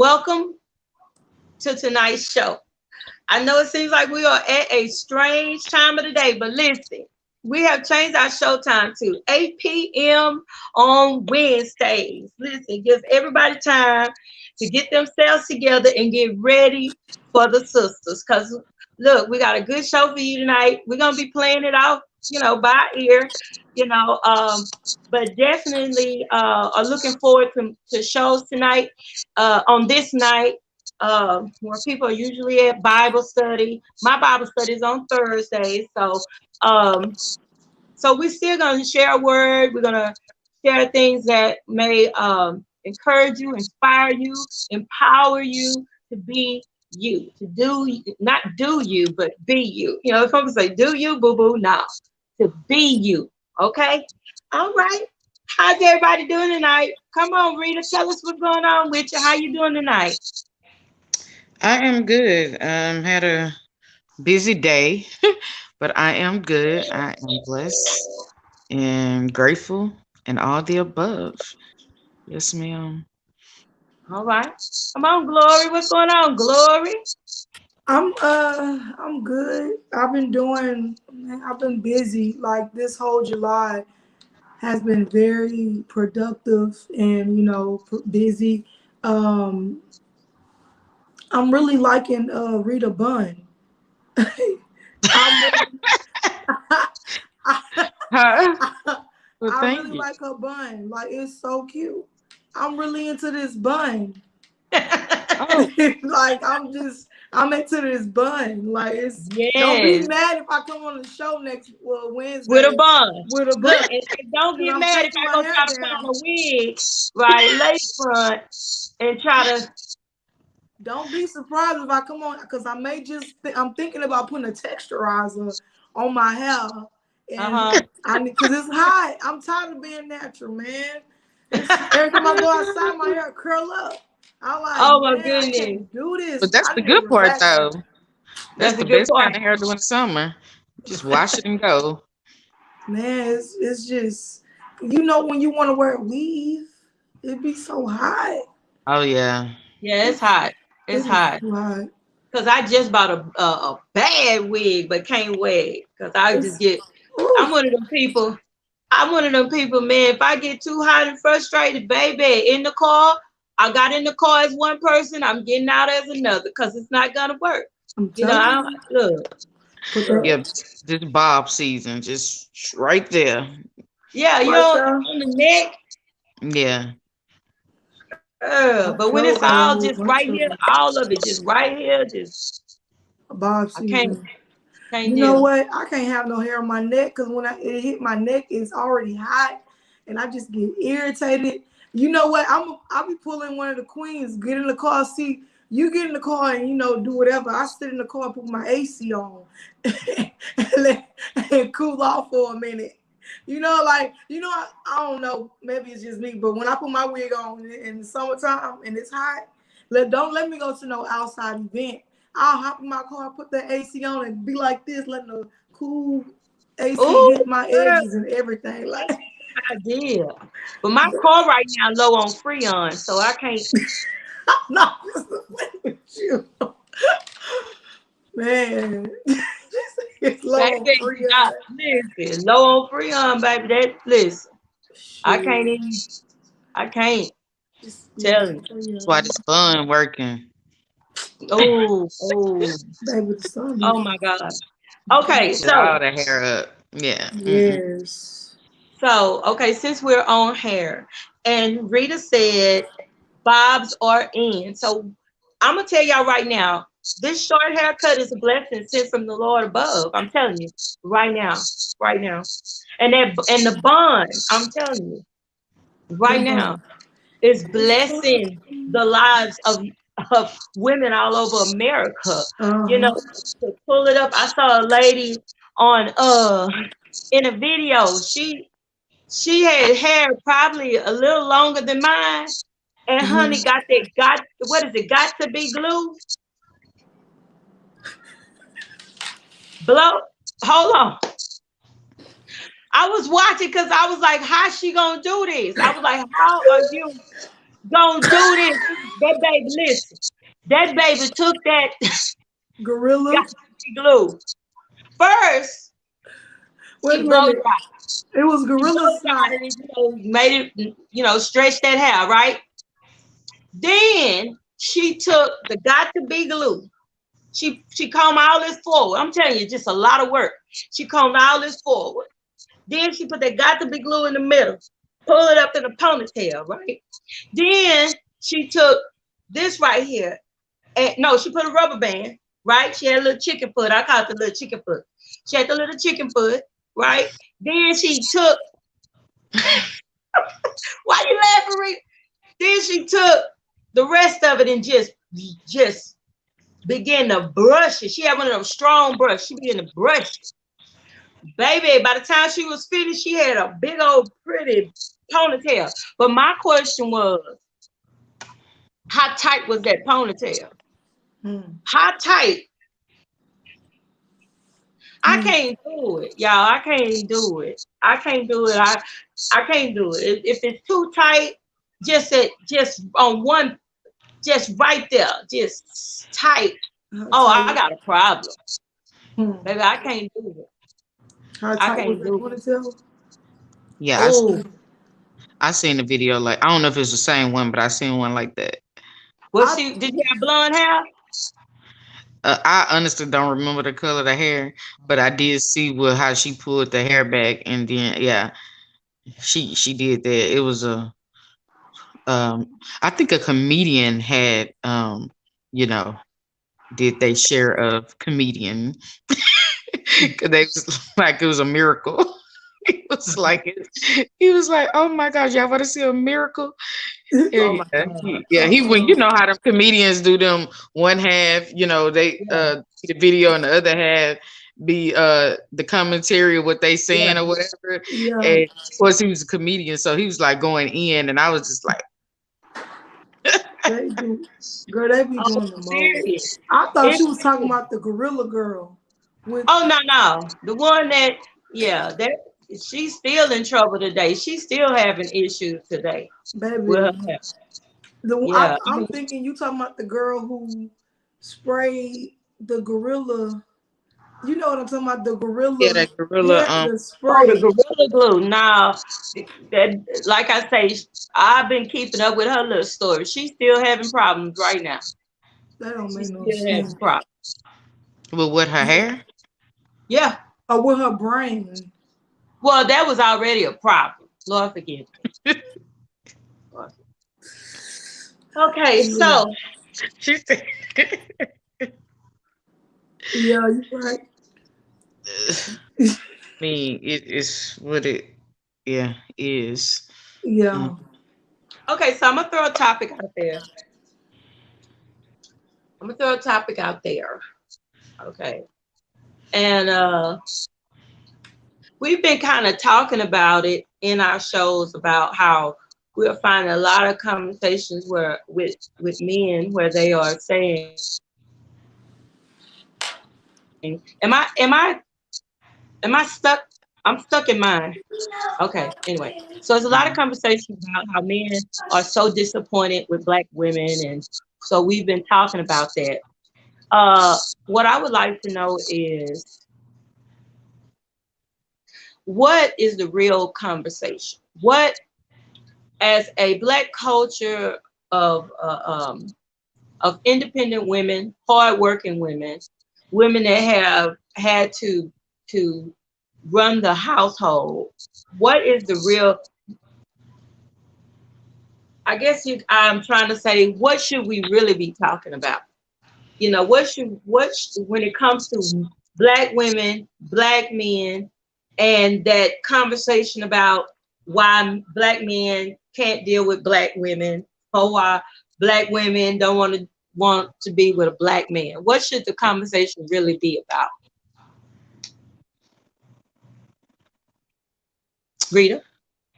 welcome to tonight's show. I know it seems like we are at a strange time of the day, but listen, we have changed our show time to 8 p.m. on Wednesdays. Listen, gives everybody time to get themselves together and get ready for the sisters. Because, look, we got a good show for you tonight. We're going to be playing it out, by ear, you know. But definitely are looking forward to shows tonight on this night where people are usually at Bible study. My Bible study is on Thursdays, um, so we're still going to share a word. We're going to share things that may encourage you, inspire you, empower you to be you, to do not do you, but be you. If I'm gonna say do you, boo boo, no, to be you. Okay, all right. How's everybody doing tonight? Come on, Rita, tell us what's going on with you. How you doing tonight? I am good. Had a busy day, but I am good. I am blessed and grateful and all the above. Yes, ma'am. All right. Come on, Glory. What's going on, Glory? I'm good. I've been busy. Like this whole July has been very productive and busy. Um, I'm really liking Rita Bunn. I'm really, I, Huh? Well, I thank really you. like her bun. Like it's so cute. I'm really into this bun. Oh, I'm into this bun. Like it's don't be Yes, mad if I come on the show next with a Wednesday bun. with a Look, bun and don't because get I'm mad if taking I my go hair try to put on down. a wig, right, lace front, and try to. Don't be surprised if I come on because I may I'm thinking about putting a texturizer on my hair and Uh-huh. I need because it's hot. I'm tired of being natural, man. Every time I go outside, my hair curl up. I'm like, Oh my man, I goodness, can't do but this. that's I the need a good part, though. relaxer. That's that's a the good best part. kind of hair during summer. Just wash it and go. Man, it's just when you want to wear a weave, it be so hot. Oh yeah. Yeah, it's It's hot. It's it be hot. too hot. Cause I just bought a bad wig, but can't wear it. Cause I just It's get. ooh, I'm one of them people. I'm one of them people, man. If I get too hot and frustrated, baby, in the car, I got in the car as one person. I'm getting out as another, cause it's not gonna work. I'm I telling don't, you. look, Put look. that Yeah, this Bob season, just right there. Yeah, right there. on the neck. Yeah. But when it's Sure got a all whole just right bunch of here, them. all of it just right here, just Bob I can't season. can't You know deal. what? I can't have no hair on my neck because when it hit my neck, it's already hot, and I just get irritated. You know what? I'll be pulling one of the queens. Get in the car. See, you get in the car and do whatever. I sit in the car, and put my AC on, and, and cool off for a minute. I don't know. Maybe it's just me, but when I put my wig on in the summertime and it's hot, don't let me go to no outside event. I'll hop in my car, put the AC on, and be like this, letting the cool AC Ooh, hit my girl, edges and everything. Like, idea. But my car right now low on Freon, so I can't. I'm not just playing with you, man. It's low on Baby, free not listen. Low on Freon, baby. That listen. I can't shit. even. I can't It's tell low you. free That's why this fun working. Oh, oh, Baby, the sun be oh my God. Okay, Get so all the hair up. Yeah. Mm-mm. yes. okay, since we're on hair, and Rita said bobs are in. So I'm gonna tell y'all right now, this short haircut is a blessing sent from the Lord above. I'm telling you, right now, right now. And the bun, I'm telling you, The right now, bun. is It's fun. blessing the lives of women all over America. Uh-huh. To pull it up, I saw a lady on in a video. She had hair probably a little longer than mine. And honey Mhm. got what is it? Got to be glue? Blow. Hold on. I was watching because I was like, how's she gonna do this? I was like, how are you? gonna do this. That baby, listen. That baby took that Gorilla. got glue. First, Wait a she blow minute. dry. It was She gorilla blow snot. dried it, made it, stretch that hair, right? Then she took the got to be glue. She combed all this forward. I'm telling you, just a lot of work. She combed all this forward. Then she put that got to be glue in the middle, pull it up in a ponytail, right? Then she took this right here. And no, she put a rubber band, right? She had a little chicken foot. I call it the little chicken foot. She had the little chicken foot, right? Then she took, why you laughing, Rita? Then she took the rest of it and just began to brush it. She had one of those strong brushes. She began to brush it. Baby, by the time she was finished, she had a big old pretty ponytail. But my question was, how tight was that ponytail? How tight? I can't do it, y'all. I can't do it. I can't do it. I can't do it. If it's too tight, just on one, just right there, just tight. Oh, I got a problem. Baby, I can't do it. How I tight was can't that do it. ponytail? Yeah, Oh, I seen the video. Like, I don't know if it's the same one, but I seen one like that. was she? Did she have blonde hair? I honestly don't remember the color of the hair, but I did see how she pulled the hair back, and then yeah, she did that. It was I think a comedian had you know did they share of comedian because they was like it was a miracle. He was like he was like, oh my gosh, y'all want to see a miracle? Oh my Yeah, God. he when you know how the comedians do them one half, they Yeah, the video and the other half be the commentary of what they yeah. saying or whatever. Yeah, And of course he was a comedian, so he was like going in, and I was just like, they do. Girl, they be Oh, doing the most. serious. I thought It's you was talking about the gorilla girl with Oh no, no. The one that, yeah, that she's still in trouble today. She's still having issues today with her baby. hair. I, Yeah. I'm thinking you talking about the girl who sprayed the gorilla. You know what I'm talking about? The yeah, gorilla. that gorilla. Yeah, the Oh, the spray. gorilla glue. Now, that like I say, I've been keeping up with her little story. She's still having problems right now. That don't make She's no still having sense. problems. With her hair. Yeah. Or with her brain. Well, that was already a problem. Lord forgive me. Okay, Yeah, so She said, yeah, you right. I mean, it's what it, yeah, is. Yeah. okay, so I'm gonna throw a topic out there. I'm gonna throw a topic out there. Okay. And we've been kind of talking about it in our shows about how we're finding a lot of conversations where with men where they are saying, am I stuck? I'm stuck in mine. Okay, anyway. So there's a lot of conversation about how men are so disappointed with black women, and so we've been talking about that. What I would like to know is, what is the real conversation? What, as a black culture of independent women, hardworking women, women that have had to run the household, what is the real? I'm trying to say, what should we really be talking about? When it comes to black women, black men, and that conversation about why black men can't deal with black women, or why black women don't want to be with a black man. What should the conversation really be about? Rita?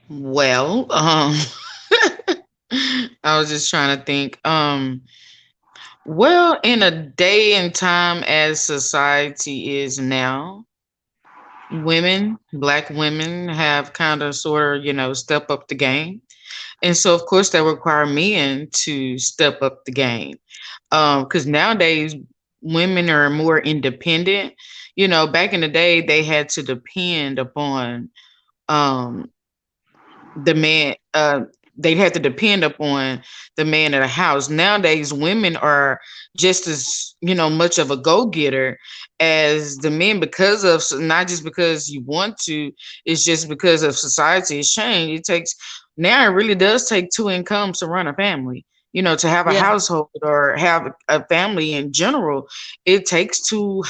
Well, I was just trying to think. Well, in a day and time as society is now, women, black women, have kind of sort of, step up the game. And so, of course, that require men to step up the game. Because nowadays, women are more independent. Back in the day, they had to depend upon um, the man. They had to depend upon the man of the house. Nowadays, women are just as much of a go getter as the men, because of, not just because you want to, it's just because of society has changed. It takes, now it really does take two incomes to run a family. To have a Yeah. household or have a family in general, it takes two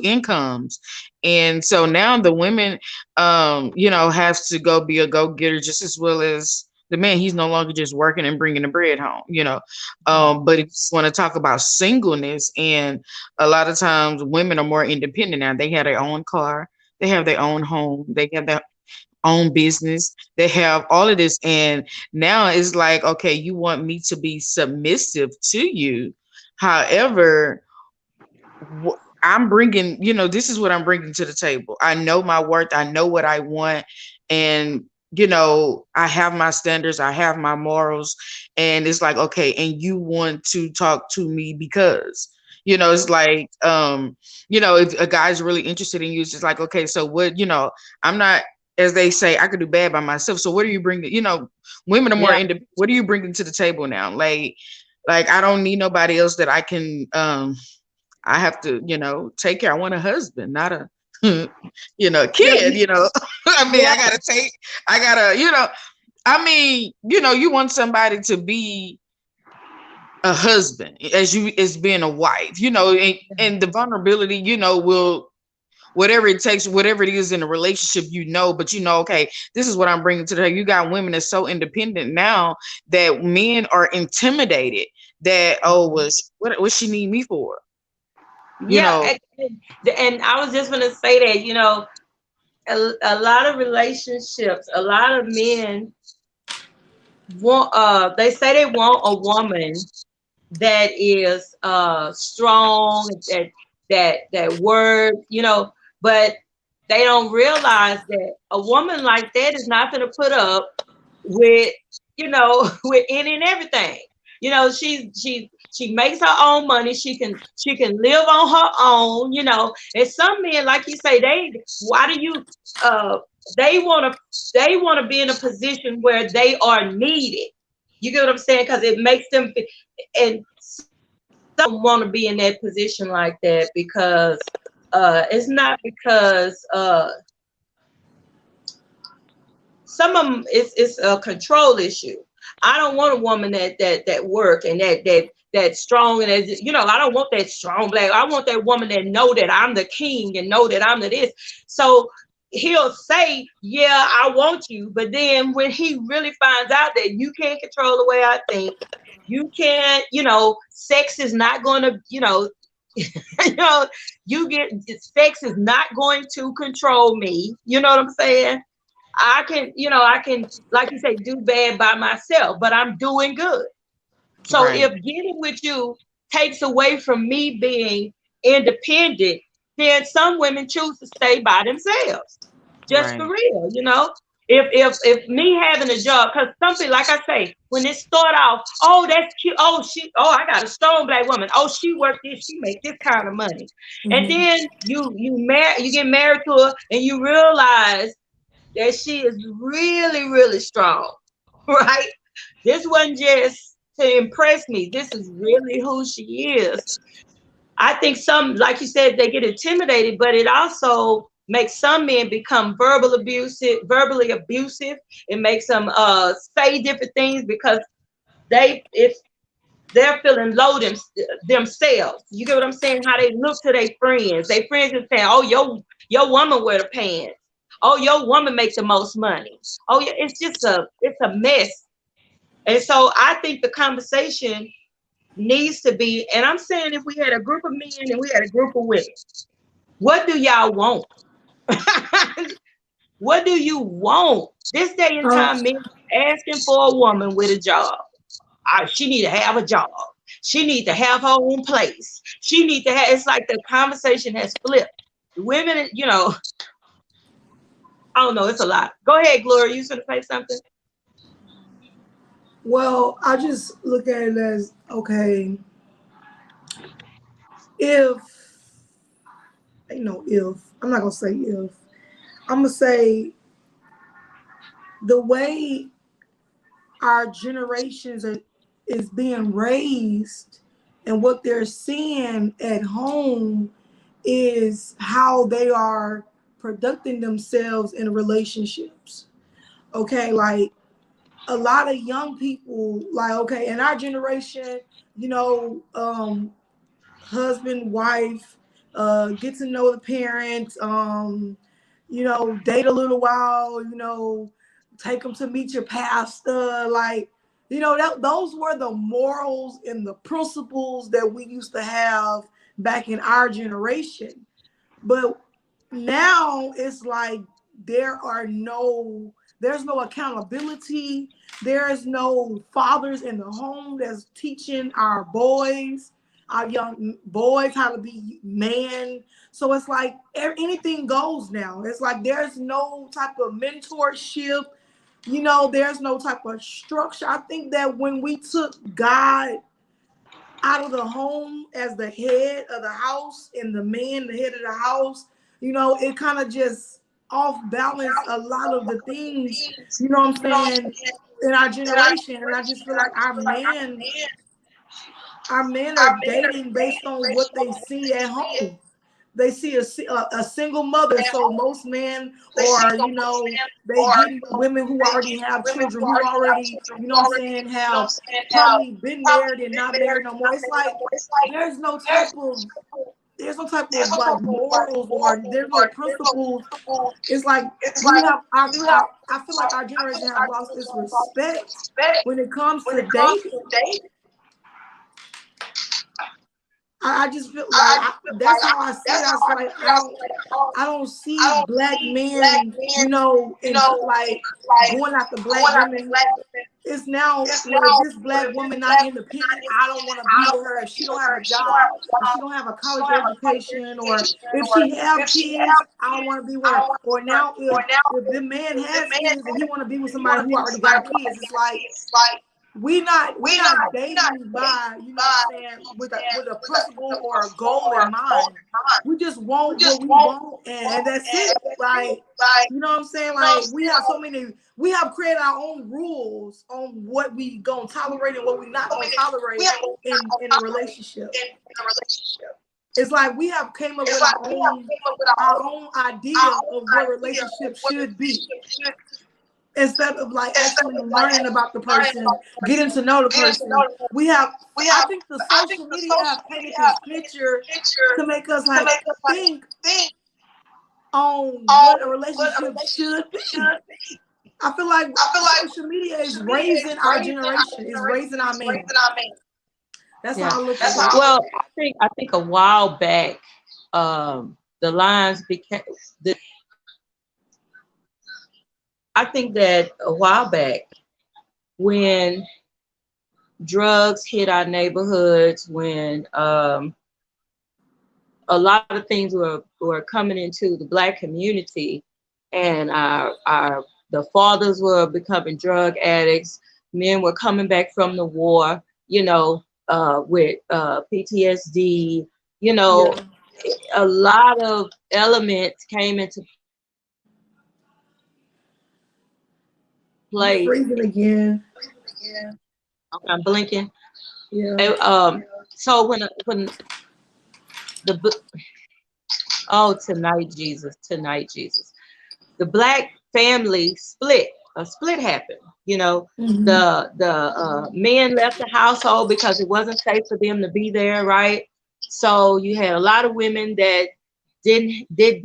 incomes. And so now the women have to go be a go-getter just as well as the man. He's no longer just working and bringing the bread home. But if you want to talk about singleness, and a lot of times women are more independent now. They have their own car, they have their own home, they have their own business, they have all of this. And now it's like, okay, you want me to be submissive to you. However, I'm bringing, this is what I'm bringing to the table. I know my worth. I know what I want. And, I have my standards. I have my morals. And it's like, okay, and you want to talk to me because, it's like, if a guy's really interested in you, it's just like, okay, so what, I'm not, as they say, I could do bad by myself. So what are you bringing? Women are more Yeah. into, what are you bringing to the table now? Like I don't need nobody else that I can, I have to, take care. I want a husband, not a, Yeah. kid, I mean, Yeah. I gotta, you want somebody to be a husband as being a wife, and the vulnerability, will, whatever it takes, whatever it is in a relationship, but okay, this is what I'm bringing to the table. You got women that's so independent now that men are intimidated that, oh, what she need me for? You Yeah. know, And I was just gonna say that, a lot of relationships, a lot of men want they say they want a woman that is strong, that work, but they don't realize that a woman like that is not going to put up with, with any and everything. She makes her own money. She can live on her own. And some men, like you say, why do you uh they want to be in a position where they are needed. You get what I'm saying? Because it makes them and some want to be in that position like that because it's not because some of them it's a control issue. I don't want a woman that work and that strong, and I don't want that strong black. I want that woman that know that I'm the king and know that I'm the this. So he'll say, yeah, I want you, but then when he really finds out that you can't control the way I think, you can't, sex is not going to, you know, you get sex is not going to control me. You know what I'm saying? I can, like you say, do bad by myself, but I'm doing good. So right, if getting with you takes away from me being independent, then some women choose to stay by themselves. Just for right, real. If me having a job, because something like I say, when it start off, oh, that's cute. I got a strong black woman. Oh, she worked this, she make this kind of money. And Mhm. then you get married to her and you realize that she is really, really strong, right? This wasn't just to impress me. This is really who she is. I think some, like you said, they get intimidated, but it also makes some men become verbally abusive. It makes them say different things because if they're feeling low themselves. You get what I'm saying? How they look to their friends. Their friends are saying, "Oh, your woman wear the pants. Oh, your woman make the most money. Oh, yeah, it's a mess." And so I think the conversation needs to be, and I'm saying if we had a group of men and we had a group of women, what do y'all want? What do you want? This day and Um, time, men asking for a woman with a job. She need to have a job. She need to have her own place. She need to have. It's like the conversation has flipped. women, I don't know, it's a lot. Go ahead, Gloria. You should say something. Well, I just look at it as okay, if if I'm not gonna say if, I'm gonna say the way our generations is being raised and what they're seeing at home is how they are producing themselves in relationships. Okay, like a lot of young people, like okay, in our generation, you know, husband, wife, get to know the parents, date a little while, take them to meet your pastor, like, those were the morals and the principles that we used to have back in our generation. But now it's like there's no accountability. There's no fathers in the home that's teaching our young boys how to be man. So it's like anything goes now. It's like there's no type of mentorship. There's no type of structure. I think that when we took God out of the home as the head of the house and the man, the head of the house, it kind of just off balance a lot of the things, what I'm saying, in our generation. And I just feel like our men are dating based on what they see at home. They see a single mother. So most men are, they get women who already have children, who already, what I'm saying, have probably been married and not married no more. It's like there's no type of like morals, or there's no principles. It's like we have I feel like our generation have lost this respect when it comes to dating. I just feel like that's how I see it. I was like, I don't see black men, and like going after black women. It's now, well, if this black woman not independent, I don't want to be with her. If she don't have a job, if she don't have a college education, or if she have kids, I don't want to be with her. Or now, if the man has kids and he want to be with somebody who already got kids, it's like we're not dating by, what I'm saying, with a principle or a goal in mind. We just want what we want, and that's it. Like, what I'm saying? Like, we have created our own rules on what we gonna tolerate and what we not gonna tolerate in a relationship. It's like we have came up with our own idea of what relationships should be, instead of like actually learning about the person, getting to know the person. I think the social media have painted this picture to make us like think on what a relationship should be. I feel like social media is raising our generation, is raising our men. That's Yeah. how I look at it. Well, I think a while back, the lines became the. I think that a while back, when drugs hit our neighborhoods, when a lot of things were coming into the black community, and the fathers were becoming drug addicts, men were coming back from the war, with PTSD, you know, Yeah. a lot of elements came into You play. freezing again. Okay, I'm blinking. Yeah. So when the oh, tonight Jesus, the black family split. A split happened. Hmm. The men left the household because it wasn't safe for them to be there, right? So you had a lot of women that didn't they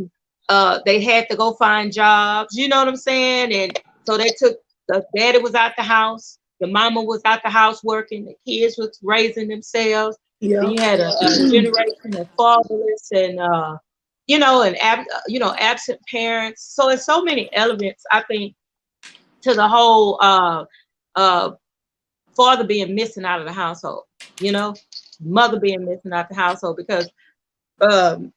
had to go find jobs. You know what I'm saying? And so they took the daddy was out the house, the mama was out the house working, the kids was raising themselves. Then Yeah. you had a generation of fatherless and absent parents. So it's so many elements, I think, to the whole uh father being missing out of the household, mother being missing out the household, because um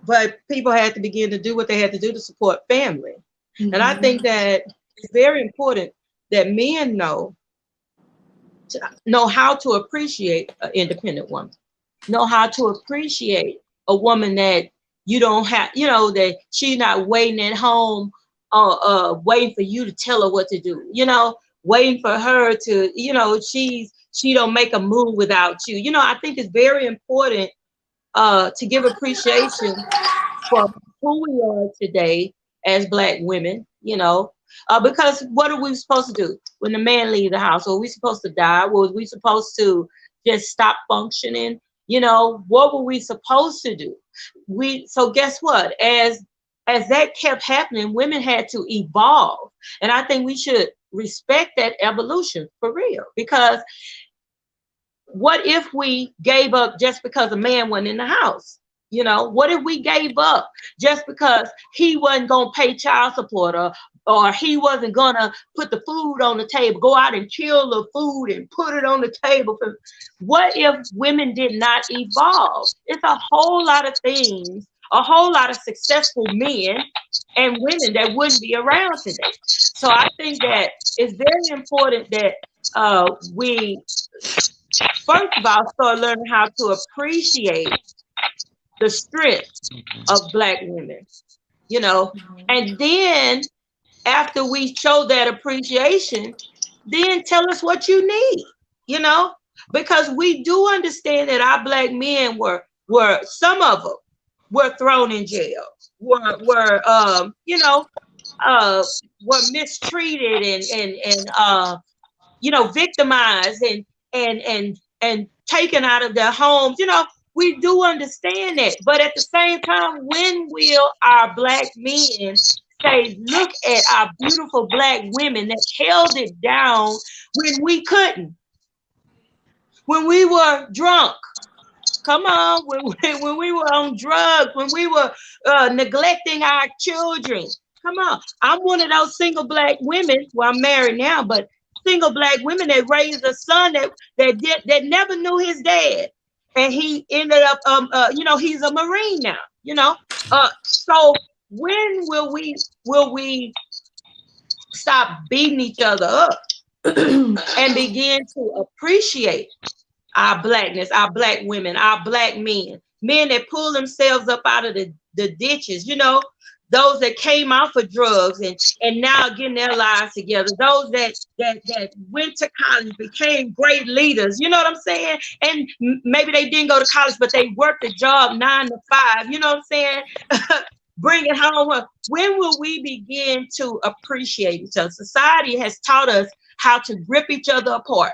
but people had to begin to do what they had to do to support family. And I Mhm. think that it's very important that men know how to appreciate an independent woman, know how to appreciate a woman that you don't have, that she's not waiting at home, waiting for you to tell her what to do, waiting for her to, she don't make a move without you. I think it's very important to give appreciation for who we are today as Black women, because what are we supposed to do when the man leaves the house? Are we supposed to die? Was we supposed to just stop functioning? What were we supposed to do? So guess what? As that kept happening, women had to evolve, and I think we should respect that evolution for real. Because what if we gave up just because a man wasn't in the house? What if we gave up just because he wasn't going to pay child support, or he wasn't going to put the food on the table, go out and kill the food and put it on the table? What if women did not evolve? It's a whole lot of things, a whole lot of successful men and women that wouldn't be around today. So I think that it's very important that we first of all start learning how to appreciate the strength of Black women, and then after we show that appreciation, then tell us what you need, you know, because we do understand that our Black men were some of them were thrown in jail, were uh were mistreated and victimized and taken out of their homes. We do understand that, but at the same time, when will our Black men say, look at our beautiful Black women that held it down when we couldn't, when we were drunk? Come on, when we were on drugs, when we were neglecting our children. Come on. I'm one of those single Black women. Well, I'm married now, but single Black women that raised a son that never knew his dad, and he ended up he's a Marine now. So when will we stop beating each other up and begin to appreciate our Blackness, our Black women, our Black men that pull themselves up out of the ditches, those that came out for drugs and now getting their lives together, those that went to college, became great leaders, you know what I'm saying? And maybe they didn't go to college, but they worked a job 9 to 5, you know what I'm saying? Bring it home. When will we begin to appreciate each other? Society has taught us how to rip each other apart.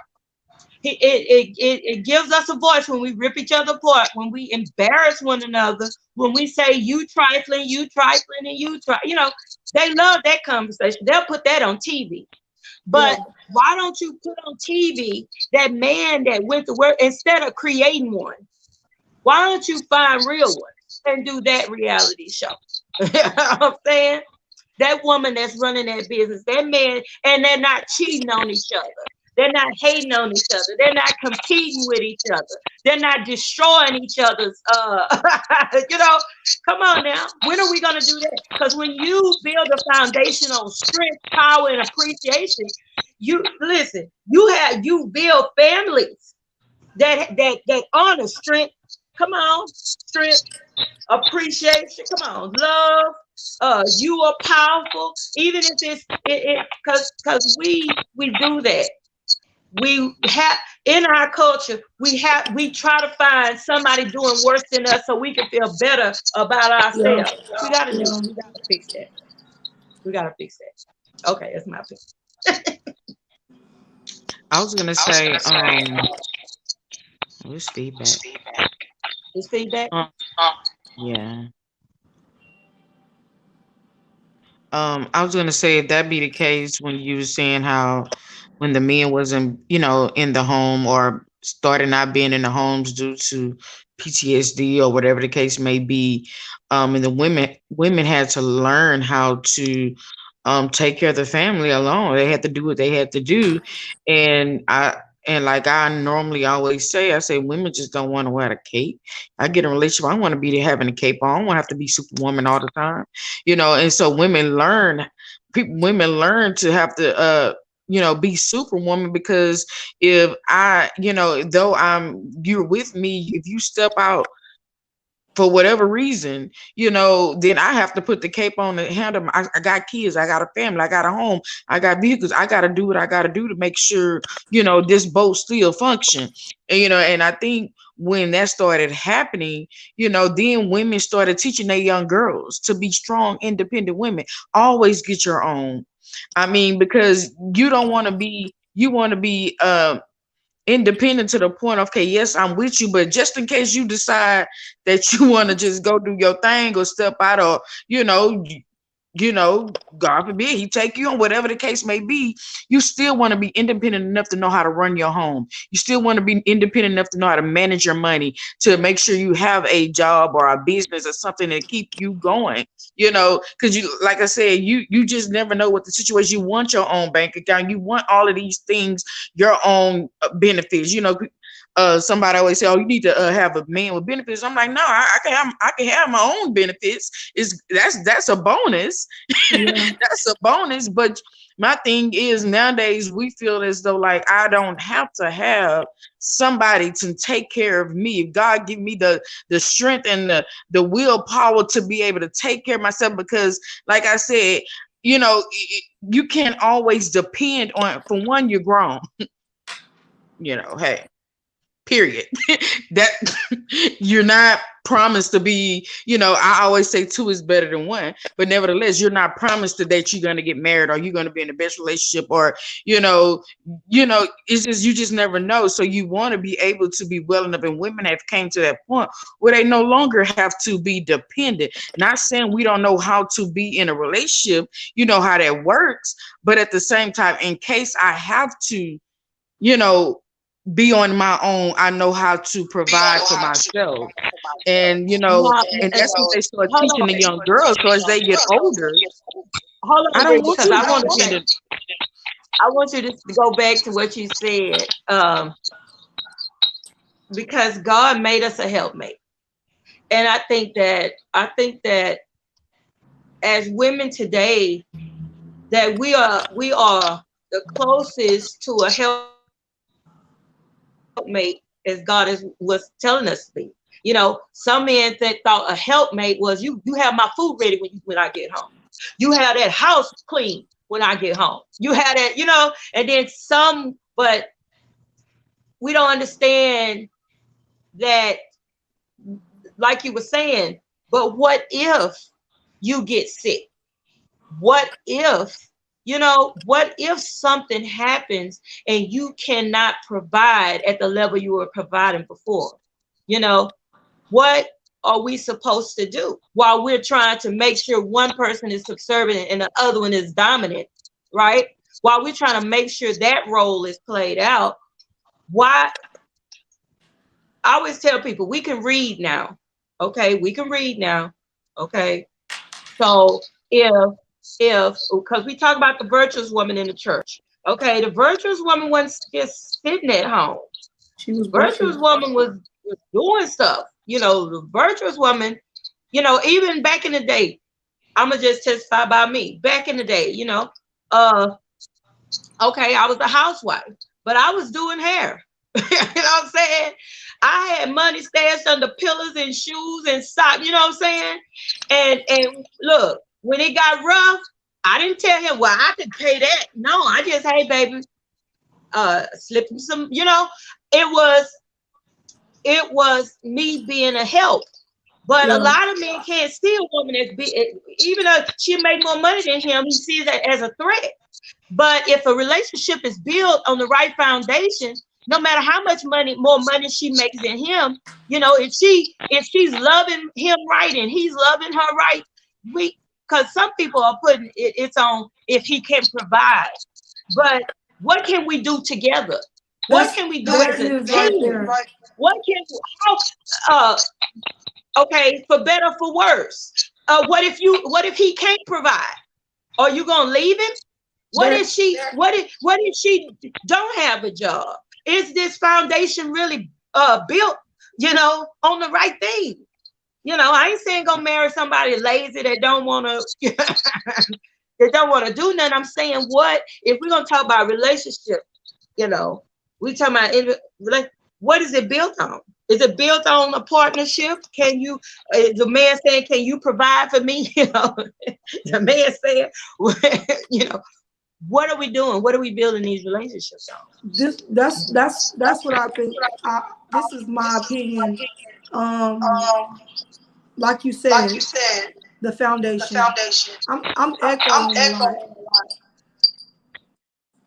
It gives us a voice when we rip each other apart, when we embarrass one another, when we say you trifling, and you try. They love that conversation. They'll put that on TV. But Yeah. why don't you put on TV that man that went to work instead of creating one? Why don't you find real ones and do that reality show? You know what I'm saying? That woman that's running that business, that man, and they're not cheating on each other. They're not hating on each other. They're not competing with each other. They're not destroying each other's, come on now. When are we going to do that? Because when you build a foundation on strength, power, and appreciation, you build families that honor strength. Come on, strength, appreciation. Come on, love. You are powerful, even if it's because we do that. We have in our culture, we try to find somebody doing worse than us so we can feel better about Yeah. ourselves. We gotta Yeah. fix that. We gotta fix that. Okay, that's my opinion. I was gonna say, what's feedback? This feedback. Um, yeah. I was gonna say if that be the case when you were saying how when the men wasn't, in the home or started not being in the homes due to PTSD or whatever the case may be, and the women had to learn how to take care of the family alone. They had to do what they had to do, and And like I normally always say, I say women just don't want to wear the cape. I get in a relationship, I want to be there having a cape on. I don't want to have to be superwoman all the time, you know. And so women learn to have to be superwoman, because if I, though you're with me, if you step out for whatever reason, then I have to put the cape on and handle. I got kids, I got a family, I got a home, I got vehicles. I got to do what I got to do to make sure, this boat still function. And I think when that started happening, then women started teaching their young girls to be strong, independent women. Always get your own. I mean, because you want to be independent to the point of, okay, yes, I'm with you, but just in case you decide that you want to just go do your thing or step out, or God forbid he take you on, whatever the case may be, you still want to be independent enough to know how to run your home. You still want to be independent enough to know how to manage your money, to make sure you have a job or a business or something to keep you going, because like I said, you just never know what the situation. You want your own bank account. You want all of these things, your own benefits, somebody always say, "Oh, you need to have a man with benefits." I'm like, no, I can have my own benefits. That's a bonus. Yeah. That's a bonus. But my thing is, nowadays we feel as though like I don't have to have somebody to take care of me. If God give me the strength and the willpower to be able to take care of myself, because like I said, you can't always depend on. For one, you're grown. Hey, period. That you're not promised to be, I always say two is better than one, but nevertheless, you're not promised that you're going to get married or you're going to be in the best relationship, or it's just, you just never know. So you want to be able to be well enough, and women have came to that point where they no longer have to be dependent. Not saying we don't know how to be in a relationship, how that works, but at the same time, in case I have to, be on my own, I know how to provide for myself. And Now, and that's what they start hold teaching on, the young girls. So as they get older, hold I on, don't Brittany, want because you to be dependent. I want you to go back to what you said, because God made us a helpmate, and I think that as women today, that we are the closest to a helpmate as God was telling us to be. Some men that thought a helpmate was you have my food ready when I get home. You have that house clean when I get home. You have that, and then some, but we don't understand that, like you were saying, but what if you get sick? What if something happens and you cannot provide at the level you were providing before? You know, what are we supposed to do while we're trying to make sure one person is subservient and the other one is dominant, right? While we're trying to make sure that role is played out, why? I always tell people we can read now. Okay, we can read now. Okay. So if because we talk about the virtuous woman in the church. Okay, the virtuous woman wasn't just sitting at home. She was Virtuous working. woman was doing stuff. The virtuous woman, even back in the day, I'ma just testify about me. Back in the day, uh, okay, I was a housewife, but I was doing hair. You know what I'm saying? I had money stashed under pillows and shoes and socks, you know what I'm saying? And look, when it got rough, I didn't tell him, well, I could pay that. No, I just, hey baby, slip him some, it was it was me being a help. But a Yeah. lot of men can't see a woman as even though she make more money than him, he sees that as a threat. But if a relationship is built on the right foundation, no matter how much more money she makes than him, if she's loving him right and he's loving her right, because some people are putting it's on if he can provide. But what can we do together? What That's can we do that as a is right team? there. What can how okay, for better for worse? What if he can't provide? Are you gonna leave him? What That if she don't have a job? Is this foundation really built, on the right thing? I ain't saying go marry somebody lazy that don't want to that don't want to do nothing. I'm saying, what if we're gonna talk about relationship? You know, we talking about what is it built on? Is it built on a partnership? Can you? The man saying, "Can you provide for me?" The man saying, you know, what are we doing? What are we building these relationships on? This that's what I think. This is my opinion. Um, like you said, the foundation. I'm echoing a lot.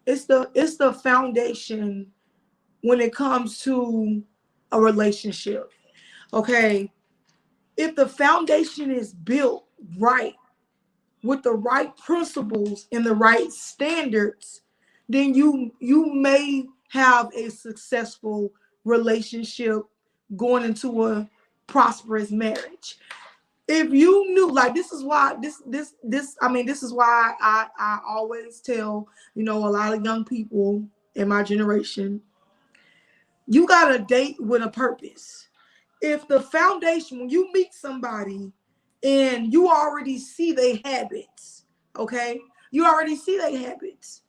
It's the foundation when it comes to a relationship. Okay, if the foundation is built right with the right principles and the right standards, then you may have a successful relationship going into a prosperous marriage. If you knew, like, this is why this is why I always tell, a lot of young people in my generation, you got to date with a purpose. If the foundation, when you meet somebody and you already see their habits, okay, you already see their habits,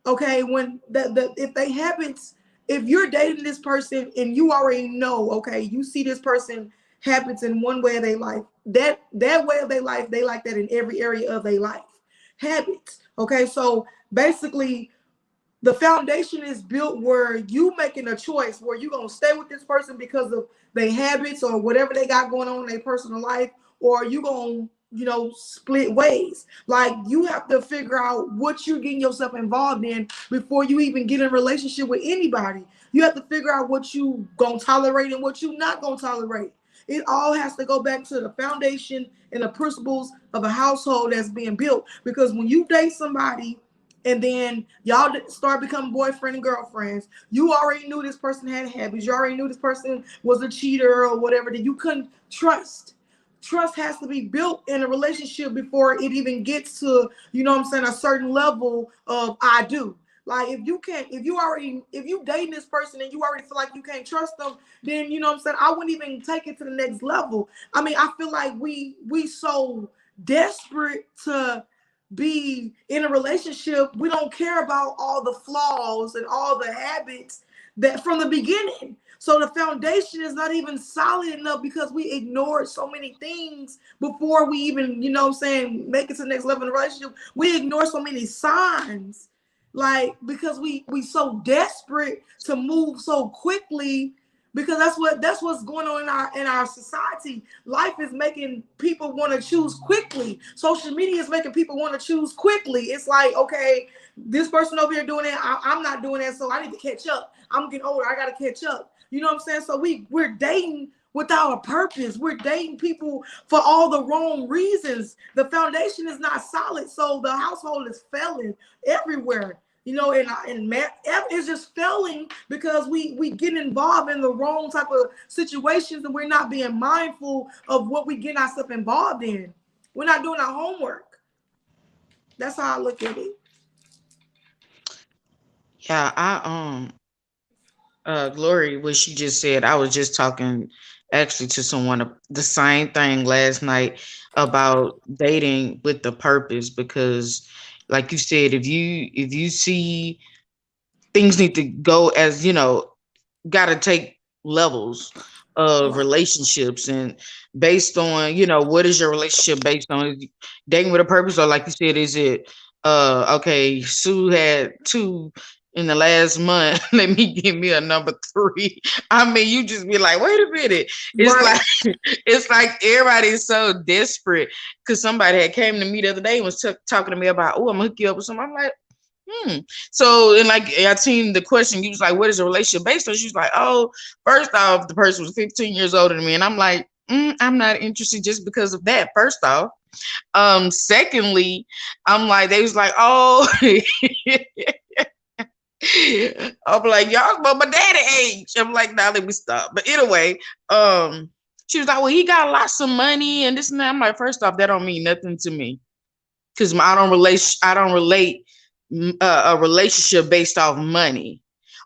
okay, when if they habits, if you're dating this person and you already know, okay, you see this person habits in one way of their life, that way of their life, they like that in every area of their life. Habits, okay, so basically the foundation is built where you making a choice where you're going to stay with this person because of their habits or whatever they got going on in their personal life, or you going to, split ways. Like, you have to figure out what you're getting yourself involved in before you even get in a relationship with anybody. You have to figure out what you going to tolerate and what you not going to tolerate. It all has to go back to the foundation and the principles of a household that's being built. Because when you date somebody and then y'all start becoming boyfriend and girlfriends, you already knew this person had habits, you already knew this person was a cheater or whatever, that you couldn't trust. Trust has to be built in a relationship before it even gets to, a certain level of I do. Like, if you dating this person and you already feel like you can't trust them, then I wouldn't even take it to the next level. I mean, I feel like we so desperate to be in a relationship, we don't care about all the flaws and all the habits that from the beginning. So the foundation is not even solid enough because we ignored so many things before we even, make it to the next level in the relationship. We ignore so many signs, like, because we so desperate to move so quickly, because that's what's going on in our society. Life is making people want to choose quickly. Social media is making people want to choose quickly. It's like, okay, this person over here doing it, I'm not doing that, so I need to catch up. I'm getting older, I gotta catch up. You know what I'm saying? So we're dating without a purpose. We're dating people for all the wrong reasons. The foundation is not solid, so the household is failing everywhere. And it's just failing because we get involved in the wrong type of situations, and we're not being mindful of what we get ourselves involved in. We're not doing our homework. That's how I look at it. Yeah, Glory, what she just said, I was just talking actually to someone the same thing last night about dating with the purpose, because like you said, if you see things need to go, as got to take levels of Right. relationships, and based on what is your relationship based on? Is it dating with a purpose, or like you said, is it okay, Sue had two in the last month, let me give me a number three. I mean, you just be like, wait a minute. It's Right. like it's like everybody is so desperate, because somebody had came to me the other day and was talking to me about, oh, I'm gonna hook you up with something. I'm like, so, and like I seen the question, you was like, what is a relationship based on? She was like, oh, first off, the person was 15 years older than me. And I'm like, I'm not interested just because of that, first off. Secondly, I'm like, they was like, oh, I'm like, y'all about my daddy age. I'm like, nah, let me stop. But anyway, she was like, well, he got lots of money and this and that. I'm like, first off, that don't mean nothing to me, because I don't relate a relationship based off money.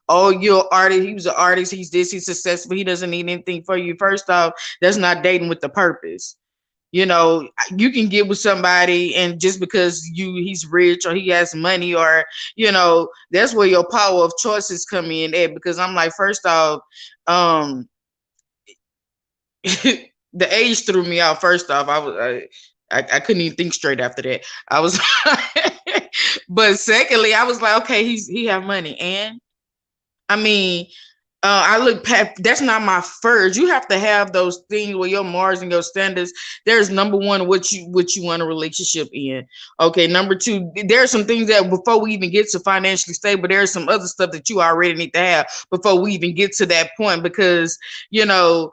oh, you're an artist. He was an artist. He's this. He's successful. He doesn't need anything for you. First off, that's not dating with the purpose. You know, you can get with somebody and just because he's rich or he has money, or that's where your power of choices come in at. Because I'm like, first off, um the age threw me out. First off, I couldn't even think straight after that. I was but secondly, I was like, okay, he have money. And I mean, I look past, that's not my first. You have to have those things where your morals and your standards. There's number one, what you want a relationship in. Okay, number two, there are some things that before we even get to financially stable, there's some other stuff that you already need to have before we even get to that point. Because yes,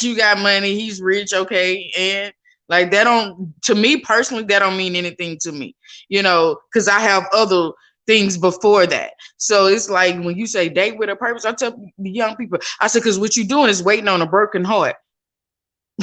you got money, he's rich, okay, and like that don't, to me personally, that don't mean anything to me. Because I have other things before that. So it's like when you say date with a purpose, I tell the young people, I said, because what you're doing is waiting on a broken heart.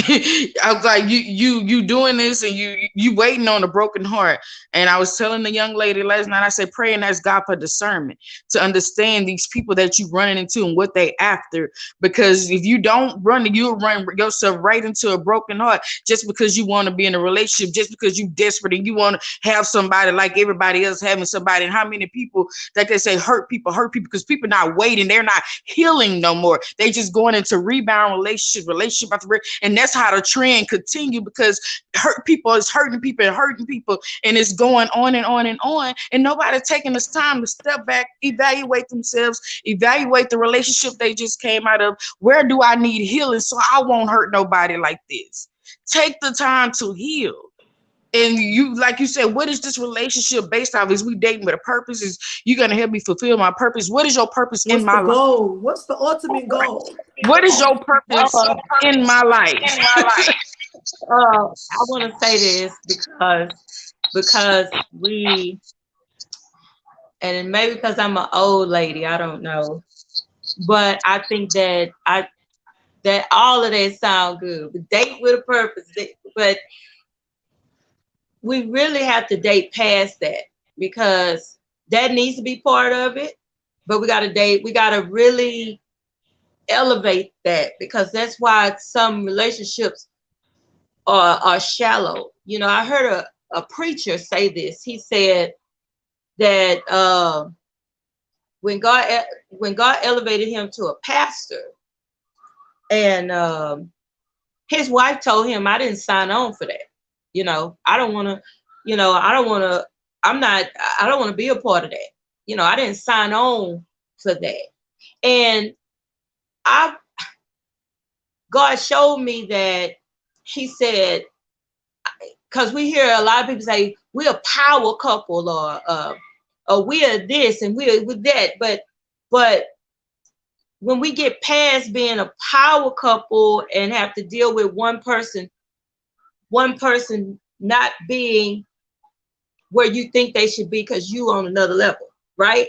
I was like, you doing this and you waiting on a broken heart. And I was telling the young lady last night, I said, pray and ask God for discernment to understand these people that you running into and what they after. Because if you don't you'll run yourself right into a broken heart just because you want to be in a relationship, just because you desperate and you want to have somebody like everybody else having somebody. And how many people that they say hurt people, because people not waiting, they're not healing no more. They just going into rebound relationship after and that's how the trend continue, because hurt people is hurting people and hurting people, and it's going on and on and on, and nobody taking this time to step back, evaluate themselves, evaluate the relationship they just came out of. Where do I need healing so I won't hurt nobody like this? Take the time to heal. And you, like you said, what is this relationship based off? Is we dating with a purpose? Is you gonna help me fulfill my purpose? What is your purpose in What's my the life? goal? What's the ultimate goal? What is your purpose in my life? I want to say this because we, and maybe because I'm an old lady, I don't know, but I think that all of that sound good. But date with a purpose, but we really have to date past that, because that needs to be part of it. But we got to date. We got to really elevate that, because that's why some relationships are shallow. I heard a preacher say this. He said that when God elevated him to a pastor, and his wife told him, I didn't sign on for that. I don't want to, I don't want to, I don't want to be a part of that. I didn't sign on for that. And God showed me that he said, because we hear a lot of people say, we're a power couple, or we're this and we're with that. But when we get past being a power couple and have to deal with one person not being where you think they should be because you on another level, right?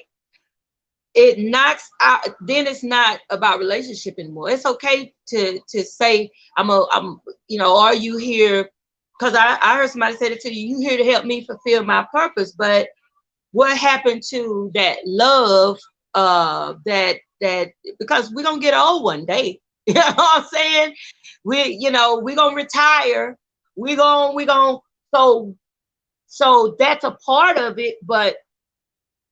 It knocks out, then it's not about relationship anymore. It's okay to say, are you here? Because I heard somebody say it to you, you here to help me fulfill my purpose. But what happened to that love, that because we're gonna get old one day. You know what I'm saying? We're gonna retire. We're gonna so that's a part of it, but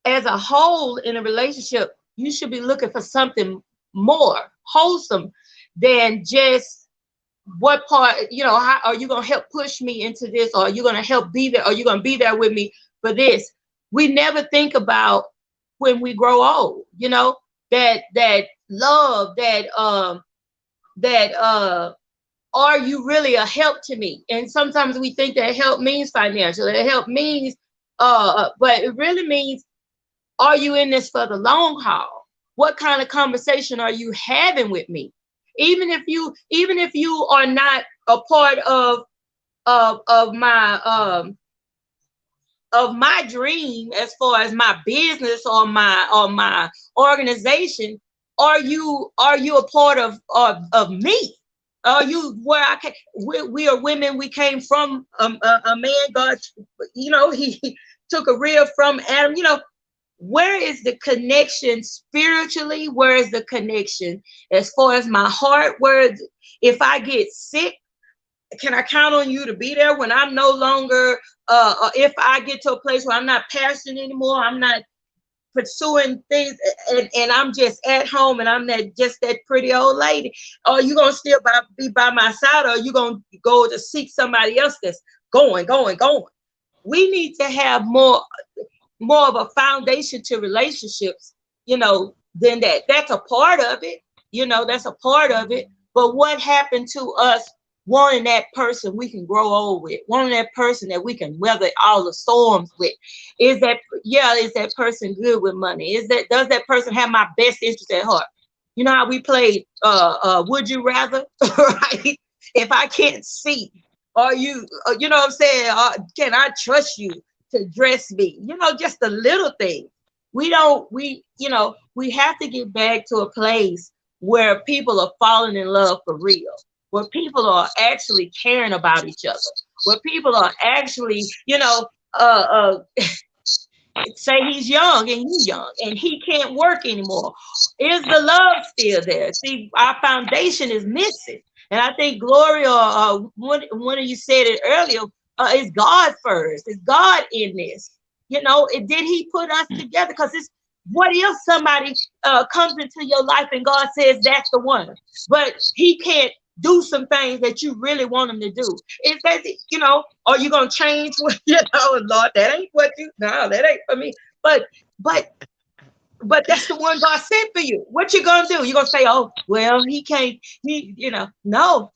as a whole in a relationship, you should be looking for something more wholesome than just what part, how are you going to help push me into this? Or are you going to help be there? Or are you going to be there with me for this? We never think about when we grow old, that love, that are you really a help to me? And sometimes we think that help means financial, that help means, but it really means, are you in this for the long haul? What kind of conversation are you having with me? Even if you are not a part of my dream as far as my business or my organization, are you a part of me? Are you where I came? We are women. We came from a man. God, he took a rib from Adam. Where is the connection spiritually? Where is the connection as far as my heart? If I get sick, can I count on you to be there when I'm no longer, if I get to a place where I'm not passionate anymore, I'm not pursuing things, and I'm just at home and I'm that pretty old lady? Are you gonna still be by my side, or are you gonna go to seek somebody else that's going? We need to have more of a foundation to relationships, than that. That's a part of it, that's a part of it. But what happened to us wanting that person we can grow old with, wanting that person that we can weather all the storms with? Is that person good with money? Does that person have my best interest at heart? You know how we played would you rather, right? If I can't see, are you, you know what I'm saying? Can I trust you to dress me? Just the little thing. We have to get back to a place where people are falling in love for real, where people are actually caring about each other, where people are actually, say he's young and you young and he can't work anymore. Is the love still there? See, our foundation is missing. And I think Gloria, one of you said it earlier, is God first? Is God in this? Did he put us together? Because what if somebody comes into your life and God says that's the one, but he can't do some things that you really want him to do? Is that, are you going to change? Lord, that ain't for me. But that's the one God sent for you. What you going to do? You going to say, oh, well, he can't, no.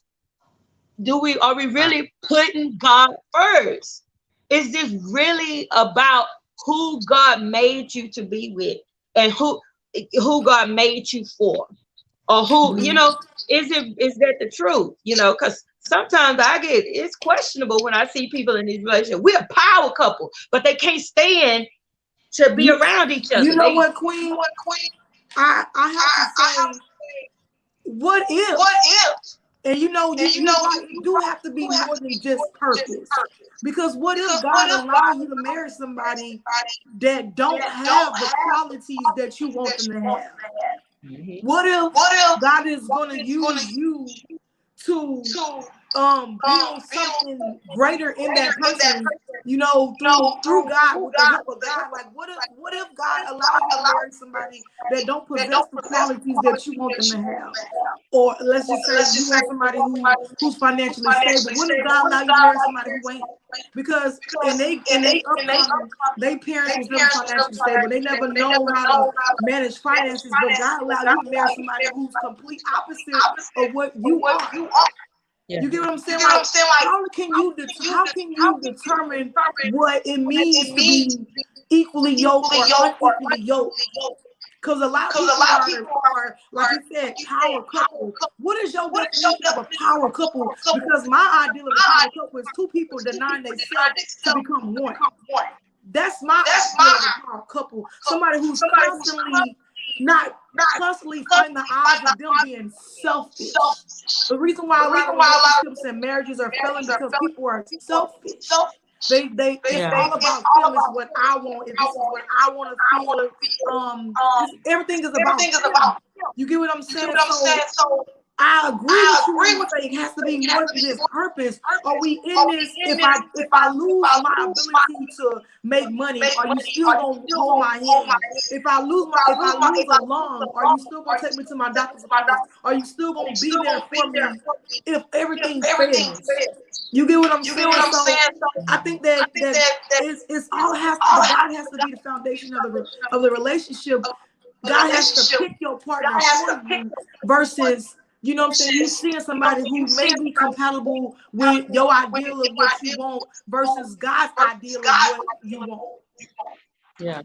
Are we really putting God first? Is this really about who God made you to be with, and who God made you for? Or who, is that the truth? Because sometimes it's questionable when I see people in these relationships. We're a power couple, but they can't stand to be around each other. You know what, Queen? I have to say, what if? And you do have to be more than just purpose. Because what if God allows you to marry somebody that don't have the qualities that you want them to have? What if God is going to use you to build something greater in that person, through God, with the help of God? Like, what if God allows you to marry somebody that don't possess the qualities that you want them to have? Or let's just say you want somebody who's financially stable. What if God allow you to marry somebody who ain't? Because in they upbringing, they parents was never financially stable. They never know how to manage finances, but God allow you to marry somebody who's complete opposite of what you are. Yeah. You get what I'm saying? Like, how can you determine what it means to be equally yoked or unequally yoked? Because a lot of people are, like you said, power couple. What is your definition of a power couple? Because my ideal of a power couple is two people denying themselves to become one. That's my ideal of a power couple. Somebody who's not constantly fighting the odds of them being selfish. The reason why a lot of relationships and marriages are failing because people are selfish. It's all about them. It's what I want. This is what I want to feel. Everything is about them. You get what I'm saying? So I agree with you when you say it has to be more than just purpose. Are we in this? If I lose my ability to make money, are you still gonna hold my hand? If I lose a lung, are you still gonna take me to my doctor's appointment? Are you still gonna be there for me if everything fails? You get what I'm saying? So I think that it's all God has to be the foundation of the relationship. God has to pick your partner for you versus, you know what I'm saying, you seeing somebody who may be compatible with your ideal of what you want versus God's ideal of what you want. Yeah.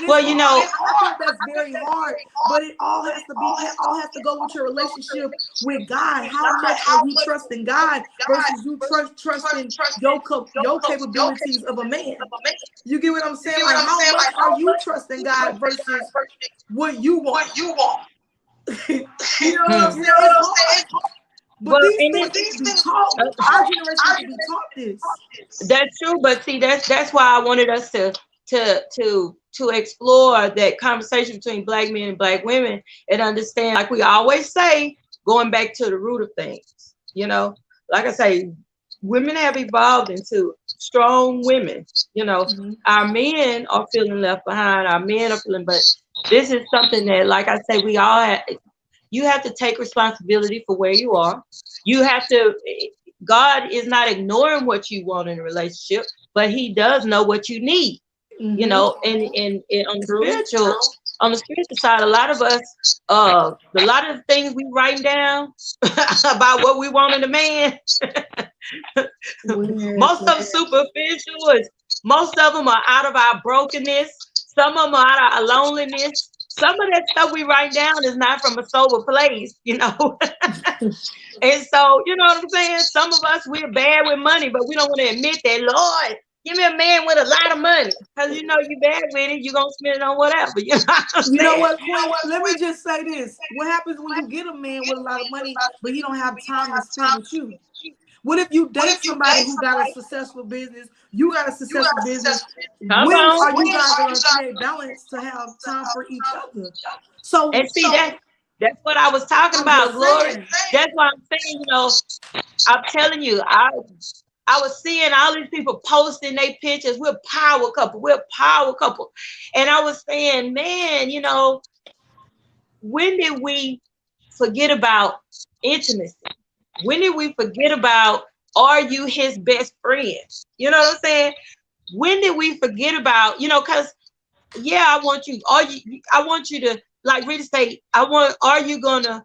Well, I think that's very hard, but it all has to go with your relationship with God. How much are you trusting God versus you trusting your capabilities of a man? You get what I'm saying? Like, how much are you trusting God versus what you want? You know what I'm saying? It's hard. But these things be taught. Our generation should be taught this. That's true, but see, that's why I wanted us to to explore that conversation between black men and black women and understand, like we always say, going back to the root of things. You know, like I say, women have evolved into strong women. You know, Mhm. our men are feeling left behind. Our men are feeling, but this is something that, like I say, we all have, you have to take responsibility for where you are. You have to, God is not ignoring what you want in a relationship, but he does know what you need, you Mhm. know, and True. on the spiritual side, a lot of us, a lot of the things we write down about what we want in a man, Yes. most of them superficial, most of them are out of our brokenness. Some of them are out of our loneliness. Some of that stuff we write down is not from a sober place, you know. And so, you know what I'm saying? Some of us, we're bad with money, but we don't want to admit that. Lord, give me a man with a lot of money. Because you know you bad with it, you're going to spend it on whatever. You know what I'm You know saying? what, Queen? Let me just say this. What happens when you get a man with a lot of money, but he don't have time to spend with you? What if you date somebody who got a successful business? You got a successful business. Come When on. are you guys going to create balance to have time for each other? So And see, that's what I was talking I'm about, just Glory. saying. That's what I'm saying, you know. I'm telling you, I was seeing all these people posting their pictures. We're a power couple. We're a power couple. And I was saying, man, you know, when did we forget about intimacy? When did we forget about, are you his best friend? You know what I'm saying? When did we forget about, you know, because yeah, I want you, I want you to, like Rita say, are you gonna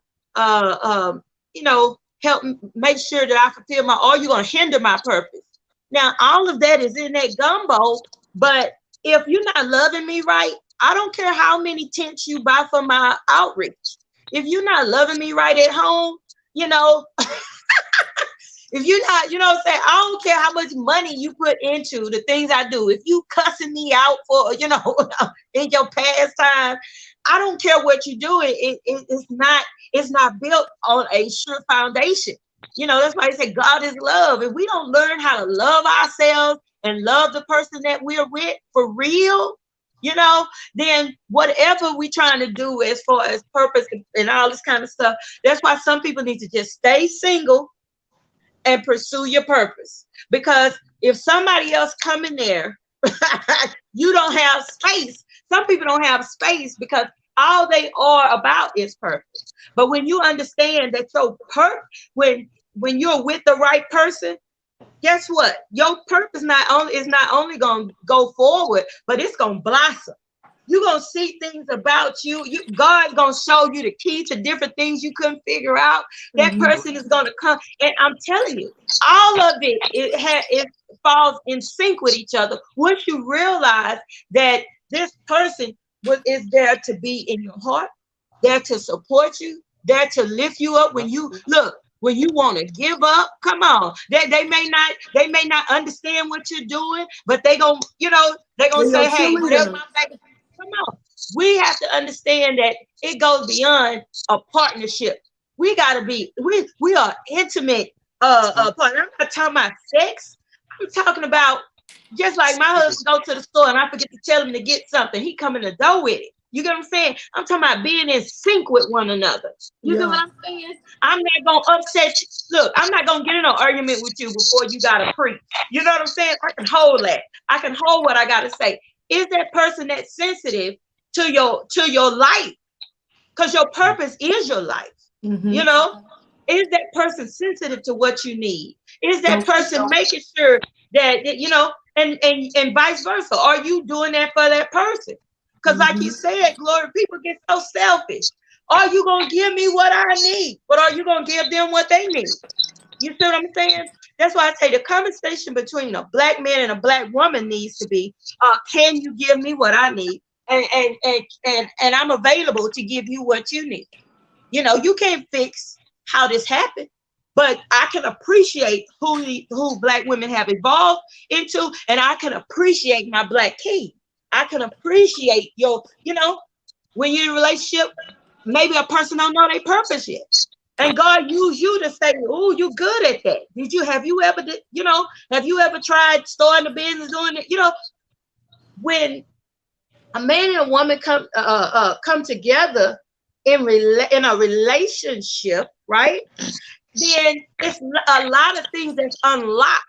you know, help make sure that I fulfill my, are you gonna hinder my purpose? Now all of that is in that gumbo, but if you're not loving me right, I don't care how many tents you buy for my outreach. If you're not loving me right at home, you know, if you're not, you know what I'm saying? I don't care how much money you put into the things I do. If you cussing me out for, you know, in your pastime, I don't care what you do. It's not built on a sure foundation. You know, that's why I say God is love. If we don't learn how to love ourselves and love the person that we're with for real, you know, then whatever we trying to do as far as purpose and all this kind of stuff, that's why some people need to just stay single and pursue your purpose. Because if somebody else come in there, you don't have space. Some people don't have space because all they are about is purpose. But when you understand that your when you're with the right person, guess what? Your purpose not only gonna go forward, but it's gonna blossom. You're gonna see things about you. God gonna show you the key to different things you couldn't figure out. That Mhm. person is gonna come, and I'm telling you, all of it falls in sync with each other. Once you realize that this person is there to be in your heart, there to support you, there to lift you up when you look. When you want to give up, come on. They may not understand what you're doing, but they gonna They're your say, hey, whatever cheerleader. my baby, come on. We have to understand that it goes beyond a partnership. We gotta be, we are intimate partner. I'm not talking about sex. I'm talking about just like my husband go to the store and I forget to tell him to get something. He come in the door with it. You get what I'm saying? I'm talking about being in sync with one another. You get what Yeah. I'm saying? I'm not gonna upset you. Look, I'm not gonna get in an argument with you before you gotta preach. You know what I'm saying? I can hold that. I can hold what I gotta say. Is that person that sensitive to your life? Because your purpose is your life. You Mm-hmm. know, is that person sensitive to what you need? Is that So, person making sure that you know, and vice versa? Are you doing that for that person? Because like you mhm. said, Glory, people get so selfish. Are you gonna give me what I need? But are you gonna give them what they need? You see what I'm saying? That's why I say the conversation between a black man and a black woman needs to be, can you give me what I need? And I'm available to give you what you need. You know, you can't fix how this happened, but I can appreciate who black women have evolved into, and I can appreciate my black king. I can appreciate you know, when you're in a relationship, maybe a person don't know their purpose yet. And God used you to say, oh, you good at that. Have you ever you know, have you ever tried starting a business doing it? You know, when a man and a woman come together in a relationship, right? Then it's a lot of things that's unlocked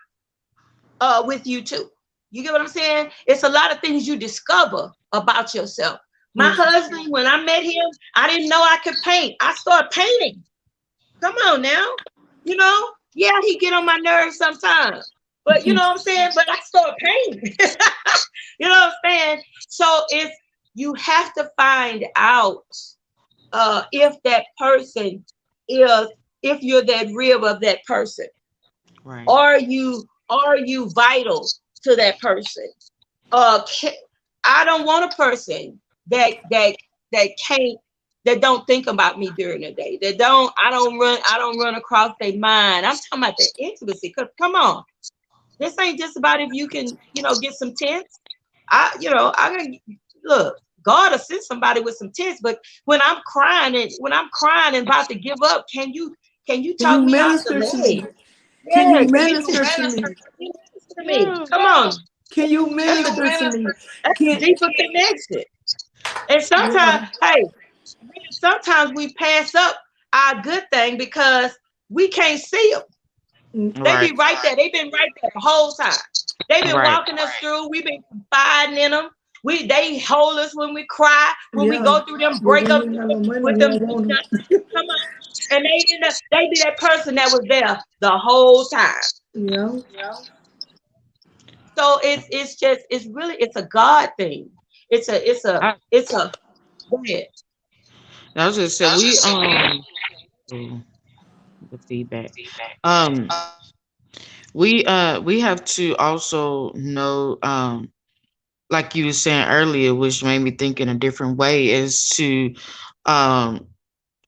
with you too. You get what I'm saying? It's a lot of things you discover about yourself. My Yes. husband, when I met him, I didn't know I could paint. I started painting. Come on now. You know, yeah, he get on my nerves sometimes. But you know what I'm saying? But I started painting. You know what I'm saying? So it's you have to find out if that person is if you're that rib of that person. Right. Are you vital to that person? I don't want a person that can't that don't think about me during the day. That don't I don't run across their mind. I'm talking about the intimacy. Cause come on, this ain't just about if you can get some tents. I can look. God will send somebody with some tents, but when I'm crying and about to give up, can you Can you talk me off the minister to me? ledge? Can Yeah, you can you minister to me? minister to me? Yeah. Come on. Can you That's a, minister to me? that's a Can deeper connection. And sometimes, yeah. hey, sometimes we pass up our good thing because we can't see them. They Right. be right there. They've been right there the whole time. They've been Right. walking us through. We've been confiding in them. They hold us when we cry, when we Yeah. go through them But when breakups we got no money, with we them don't do want them. nothing. Come on. And they be that person that was there the whole time. Yeah. So it's a God thing. I, It's a go ahead. I was just said ooh, the feedback. Um, we have to also know like you were saying earlier, which made me think in a different way, is to um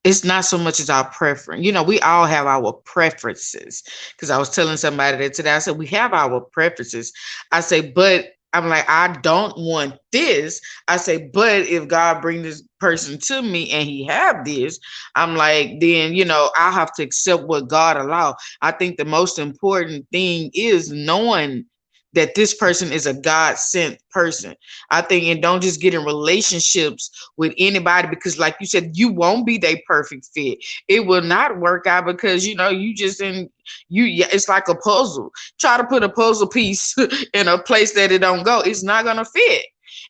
it's not so much as our preference. We all have our preferences. Because I was telling somebody that today, I said, we have our preferences. I say, but I'm like, I don't want this. I say, but if God bring this person to me and he have this, I'm like, then, I'll have to accept what God allow. I think the most important thing is knowing that this person is a God sent person. I think, and don't just get in relationships with anybody because, like you said, you won't be their perfect fit. It will not work out because you just in you. Yeah, it's like a puzzle. Try to put a puzzle piece in a place that it don't go. It's not gonna fit,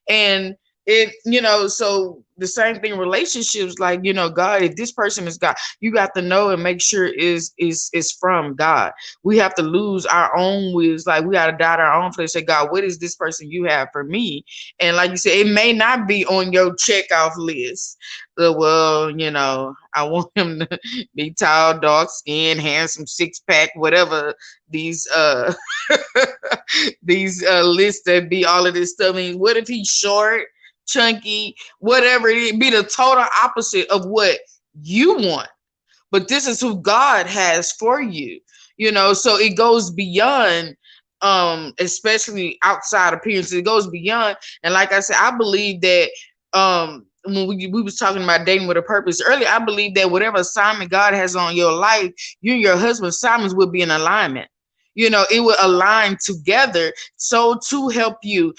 and so the same thing. Relationships, like God. If this person is God, you got to know and make sure is from God. We have to lose our own wills. Like we got to doubt our own flesh. Say, God, what is this person you have for me? And like you said, it may not be on your checkoff list. Well, I want him to be tall, dark skinned, handsome, six pack, whatever these these lists that be all of this stuff. I mean, what if he's short, chunky, whatever it be the total opposite of what you want? But this is who God has for you. So it goes beyond especially outside appearances. It goes beyond. And like I said, I believe that when we was talking about dating with a purpose earlier, I believe that whatever assignment God has on your life, you and your husband's assignments will be in alignment. It will align together so to help you,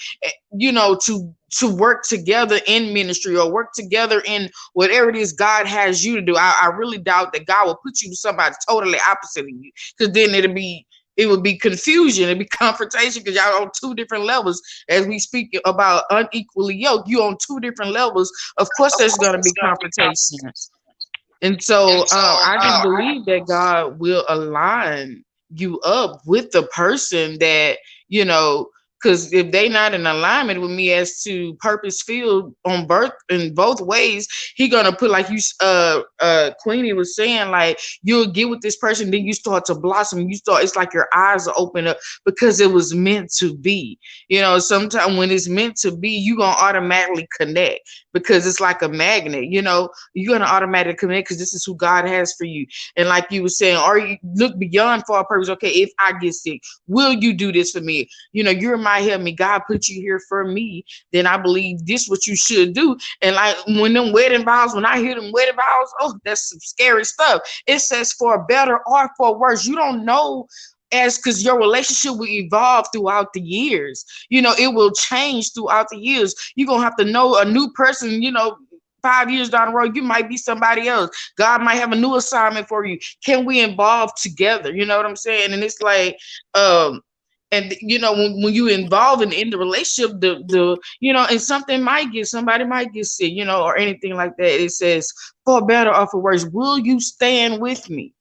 to work together in ministry or work together in whatever it is God has you to do. I really doubt that God will put you with somebody totally opposite of you, because then it would be confusion, it'd be confrontation, because y'all on two different levels. As we speak about unequally yoked, you on two different levels. Of course, there's going to be confrontation. And so I just believe that God will align you up with the person that, because if they not in alignment with me as to purpose field on birth in both ways, he gonna put, like you Queenie was saying, like you'll get with this person, then you start to blossom. It's like your eyes are open up because it was meant to be. Sometimes when it's meant to be, you gonna automatically connect because it's like a magnet. You're gonna automatically connect because this is who God has for you. And like you were saying, or you look beyond for a purpose. Okay, if I get sick, will you do this for me? You might help me. God put you here for me. Then I believe this what you should do. And like when I hear them wedding vows, oh, that's some scary stuff. It says for better or for worse. You don't know as because your relationship will evolve throughout the years. It will change throughout the years. You're gonna have to know a new person, 5 years down the road, you might be somebody else. God might have a new assignment for you. Can we involve together? You know what I'm saying? And it's like, and when you involve in the relationship, and somebody might get sick, or anything like that. It says, for better or for worse, will you stand with me?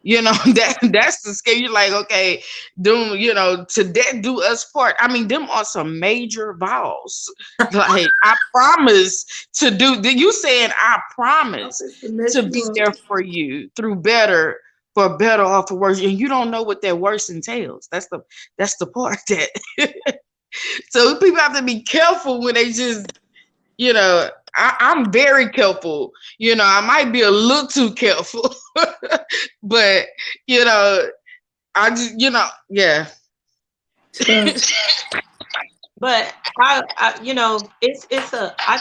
That's the scale. You're like, okay, to death do us part. I mean, them are some major vows. Like, I promise to do. You saying I promise To mess to you be up. there for you for better or for worse, and you don't know what that worse entails. That's the part that. So people have to be careful when they just, I'm very careful. I might be a little too careful, but I just, yeah. But I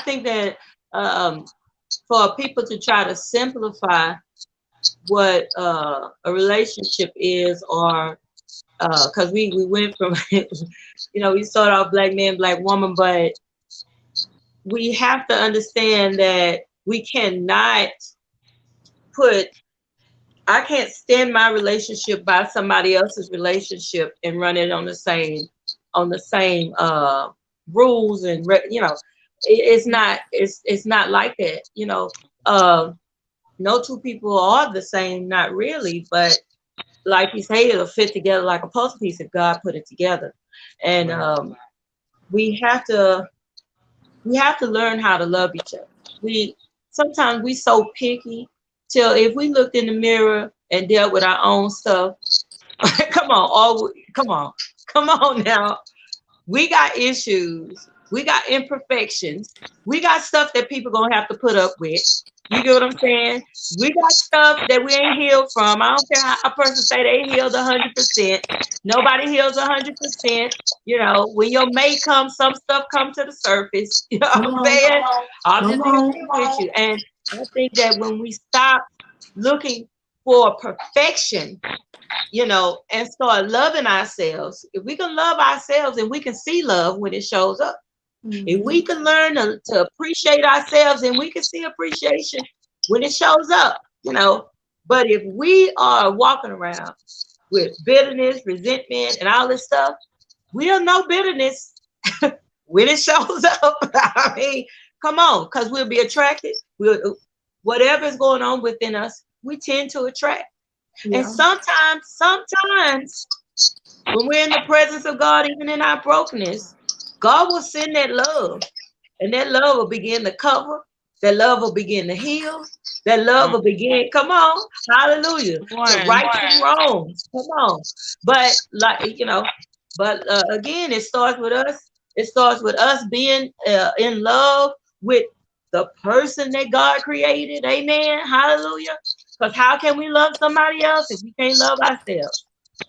think that for people to try to simplify what a relationship is, or because we went from we started off black man, black woman, but we have to understand that we cannot put I can't stand my relationship by somebody else's relationship and run it on the same rules, and it's not like that. No two people are the same, not really, but like you say, it'll fit together like a puzzle piece if God put it together. And we have to learn how to love each other. We sometimes we so picky till if we looked in the mirror and dealt with our own stuff, come on now. We got issues. We got imperfections. We got stuff that people gonna have to put up with. You get what I'm saying? We got stuff that we ain't healed from. I don't care how a person say they healed 100%. Nobody heals 100%. When your mate comes, some stuff comes to the surface. You know what I'm saying? I'm just being real with you. And I think that when we stop looking for perfection, and start loving ourselves. If we can love ourselves, and we can see love when it shows up. If we can learn to appreciate ourselves, and we can see appreciation when it shows up. But if we are walking around with bitterness, resentment, and all this stuff, we'll know bitterness when it shows up. I mean, come on, because we'll be attracted. Whatever's going on within us, we tend to attract. Yeah. And sometimes when we're in the presence of God, even in our brokenness, God will send that love, and that love will begin to cover. That love will begin to heal. That love will begin, come on, hallelujah, to right some wrongs. Come on. But again, it starts with us. It starts with us being in love with the person that God created. Amen. Hallelujah. Because how can we love somebody else if we can't love ourselves?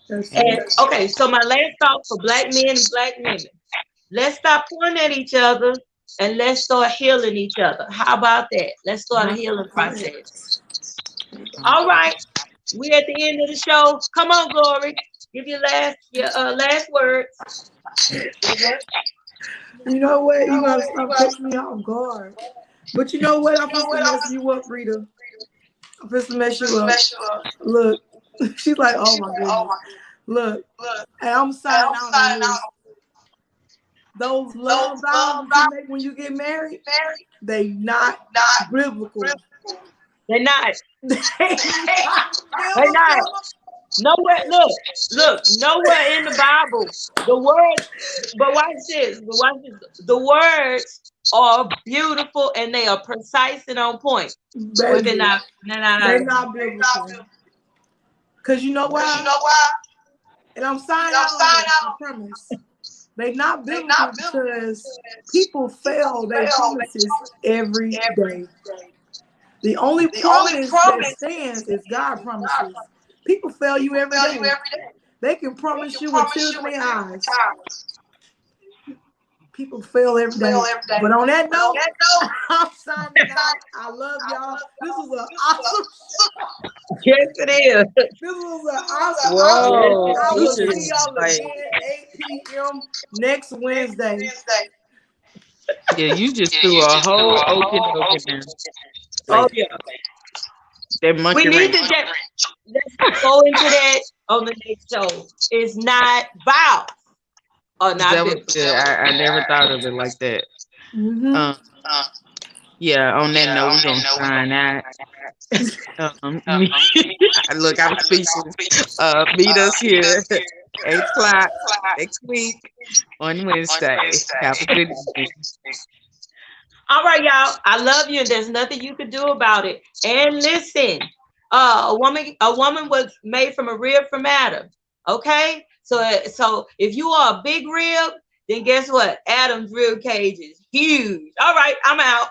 And okay, so my last thought for black men and black women. Let's stop pointing at each other, and let's start healing each other. How about that? Let's start a healing process. All right. We at the end of the show. Come on, Glory. Give your last words. You know what? You gotta stop catching me off guard. But you know what? I'm supposed to mess you up, Rita. I'm supposed to mess you up. Look. She's like, oh my goodness. Look. And I'm signing out on this. Those love vows you make when you get married, they not biblical. They're not. They're not. Nowhere. Look. Nowhere in the Bible. The words. But watch this. The words are beautiful, and they are precise and on point. But they're not. They're not biblical. Because you know why? And I'm signing out. I promise. They not biblical because people fail their promises every day. The only promise that stands is God promises. People fail you every day. They can promise you with tears in their eyes. People fail every day. But on that note, I'm signing out. I love y'all. This was an awesome show. Yes, it is. This was an awesome. Yes, Whoa, I you will indeed. see just y'all like, again 8 p.m. next Wednesday. yeah, you just threw a whole oak in there. Oh Like yeah. that We monkey need wrench. to just let's go into that on the next show. It's not vows or Is not that what biblical. I never thought of it like that. Mm-hmm. Um, yeah, on that note, we're gonna sign out. Me, look, I'm speechless. Meet us here 8 o'clock next week on Wednesday. Have a good evening. All right, y'all. I love you, and there's nothing you can do about it. And listen, a woman was made from a rib from Adam. Okay, so if you are a big rib, then guess what? Adam's rib cage is huge. All right, I'm out.